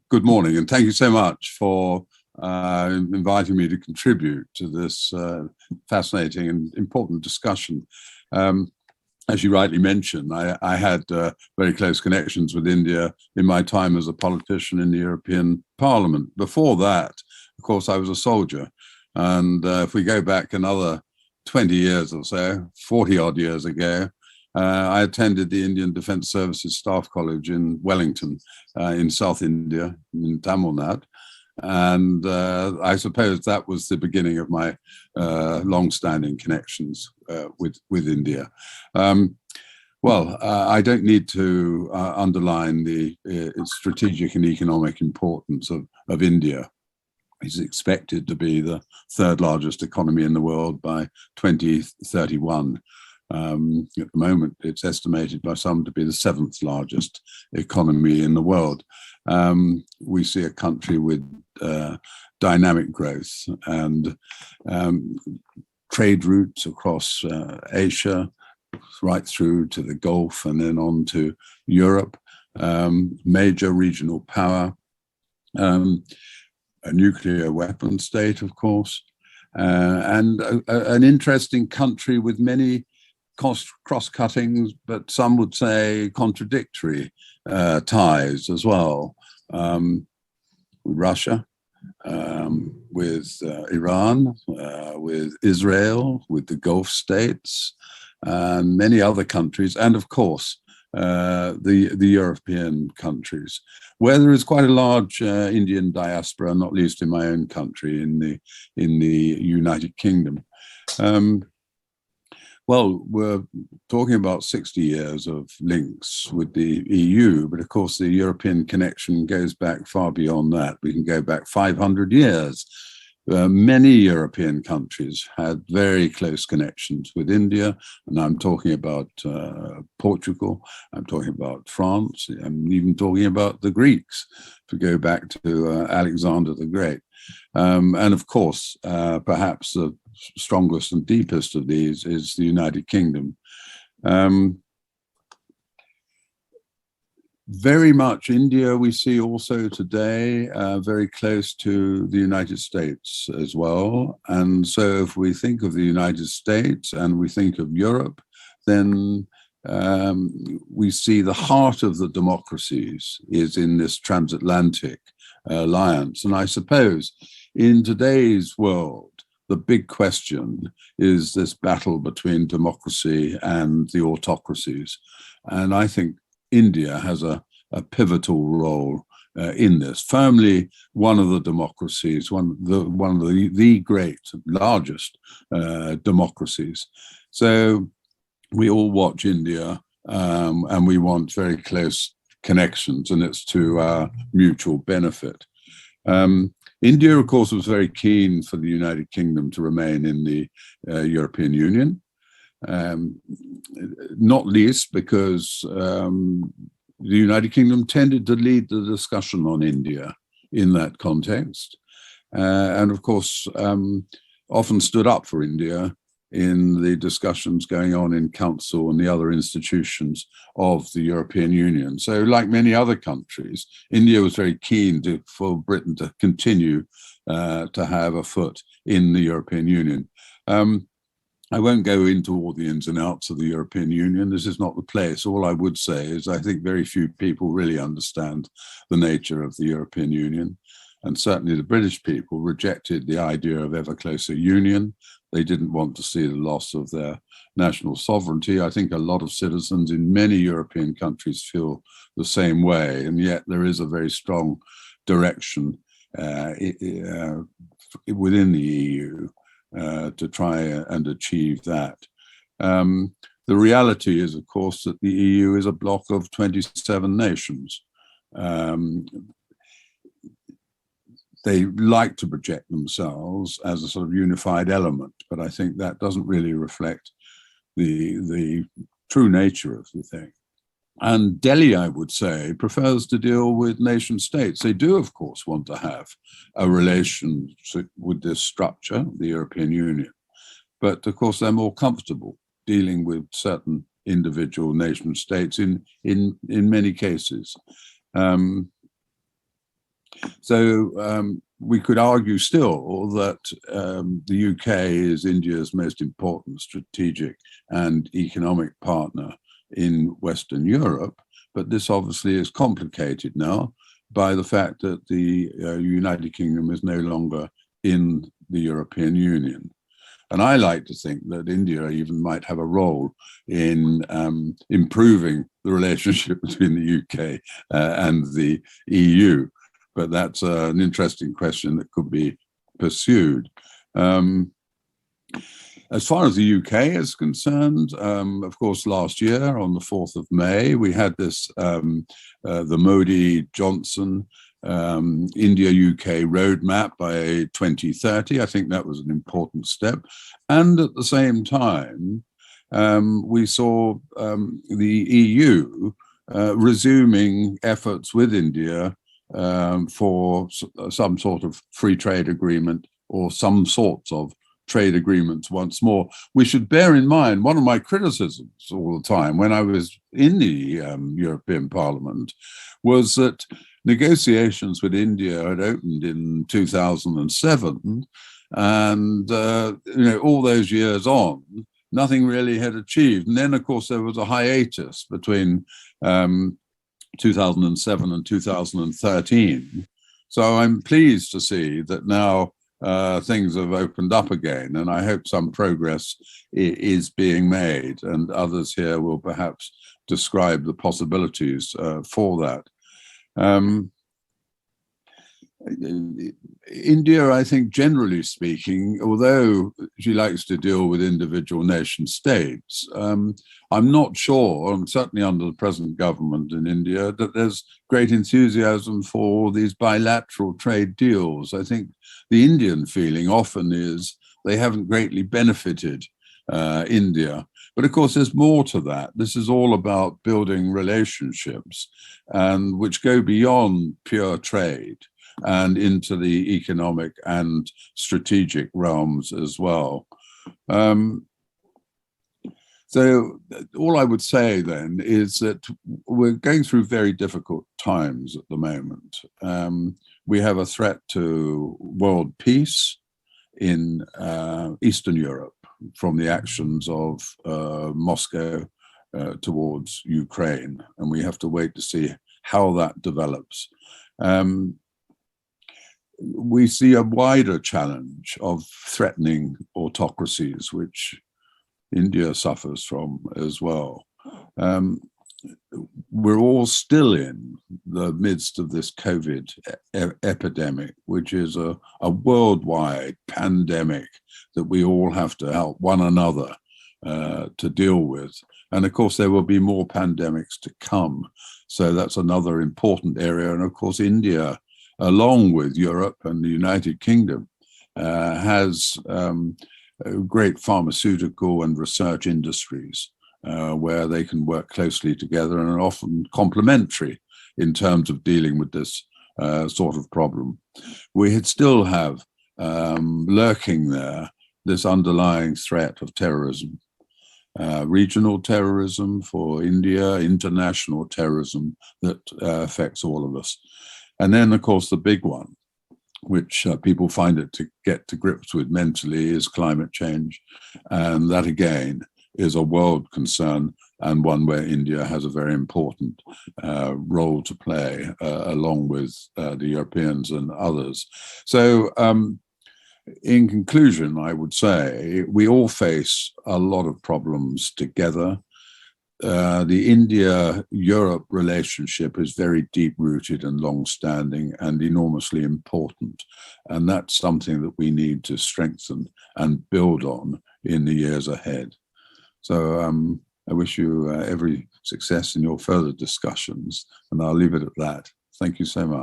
Good morning, and thank you so much for inviting me to contribute to this fascinating and important discussion. As you rightly mentioned, I had very close connections with India in my time as a politician in the European Parliament. Before that, of course, I was a soldier. And if we go back another 20 years or so, 40 odd years ago, I attended the Indian Defence Services Staff College in Wellington, in South India, in Tamil Nadu. And I suppose that was the beginning of my long-standing connections with India. I don't need to underline the strategic and economic importance of India. It's expected to be the third largest economy in the world by 2031. At the moment, it's estimated by some to be the seventh largest economy in the world. We see a country with dynamic growth and trade routes across Asia, right through to the Gulf and then on to Europe, major regional power, a nuclear weapon state, of course, and an interesting country with many cross-cuttings, but some would say contradictory ties as well, with Russia, with Iran, with Israel, with the Gulf states, and many other countries, and of course, the European countries, where there is quite a large Indian diaspora, not least in my own country, in the United Kingdom. Well, we're talking about 60 years of links with the EU, but of course the European connection goes back far beyond that. We can go back 500 years. Many European countries had very close connections with India, and I'm talking about Portugal, I'm talking about France, I'm even talking about the Greeks, to go back to Alexander the Great. And of course, perhaps the strongest and deepest of these is the United Kingdom. Very much India we see also today very close to the United States as well. And so if we think of the United States and we think of Europe, then we see the heart of the democracies is in this transatlantic alliance. And I suppose in today's world, the big question is this battle between democracy and the autocracies. And I think India has a pivotal role in this. Firmly one of the democracies, one of the great, largest democracies. So we all watch India and we want very close connections, and it's to our mutual benefit. India, of course, was very keen for the United Kingdom to remain in the European Union, not least because the United Kingdom tended to lead the discussion on India in that context, and of course, often stood up for India in the discussions going on in Council and the other institutions of the European Union. So like many other countries, India was very keen for Britain to continue to have a foot in the European Union. I won't go into all the ins and outs of the European Union. This is not the place. All I would say is I think very few people really understand the nature of the European Union. And certainly the British people rejected the idea of ever closer union. They didn't want to see the loss of their national sovereignty. I think a lot of citizens in many European countries feel the same way, and yet there is a very strong direction within the EU to try and achieve that. The reality is, of course, that the EU is a bloc of 27 nations. They like to project themselves as a sort of unified element, but I think that doesn't really reflect the true nature of the thing. And Delhi, I would say, prefers to deal with nation states. They do, of course, want to have a relationship with this structure, the European Union. But of course, they're more comfortable dealing with certain individual nation states in many cases. So we could argue still that the UK is India's most important strategic and economic partner in Western Europe, but this obviously is complicated now by the fact that the United Kingdom is no longer in the European Union. And I like to think that India even might have a role in improving the relationship between the UK and the EU. But that's an interesting question that could be pursued. As far as the UK is concerned, of course, last year on the 4th of May, we had this, the Modi-Johnson India-UK roadmap by 2030. I think that was an important step. And at the same time, we saw the EU resuming efforts with India for some sort of free trade agreement or some sorts of trade agreements once more. We should bear in mind, one of my criticisms all the time when I was in the European Parliament was that negotiations with India had opened in 2007, and all those years on, nothing really had achieved. And then, of course, there was a hiatus between 2007 and 2013. So I'm pleased to see that now things have opened up again, and I hope some progress is being made, and others here will perhaps describe the possibilities for that. India, I think, generally speaking, although she likes to deal with individual nation states, I'm not sure, and certainly under the present government in India, that there's great enthusiasm for these bilateral trade deals. I think the Indian feeling often is they haven't greatly benefited India. But of course, there's more to that. This is all about building relationships, and which go beyond pure trade and into the economic and strategic realms as well. So all I would say then is that we're going through very difficult times at the moment. We have a threat to world peace in Eastern Europe from the actions of Moscow towards Ukraine, and we have to wait to see how that develops. We see a wider challenge of threatening autocracies, which India suffers from as well. We're all still in the midst of this COVID epidemic, which is a worldwide pandemic that we all have to help one another to deal with. And of course, there will be more pandemics to come. So that's another important area. And of course, India, along with Europe and the United Kingdom, has great pharmaceutical and research industries where they can work closely together and are often complementary in terms of dealing with this sort of problem. We still have lurking there this underlying threat of terrorism, regional terrorism for India, international terrorism that affects all of us. And then, of course, the big one, which people find it to get to grips with mentally, is climate change. And that, again, is a world concern, and one where India has a very important role to play, along with the Europeans and others. So in conclusion, I would say we all face a lot of problems together. The India-Europe relationship is very deep-rooted and long-standing and enormously important. And that's something that we need to strengthen and build on in the years ahead. So I wish you every success in your further discussions, and I'll leave it at that. Thank you so much.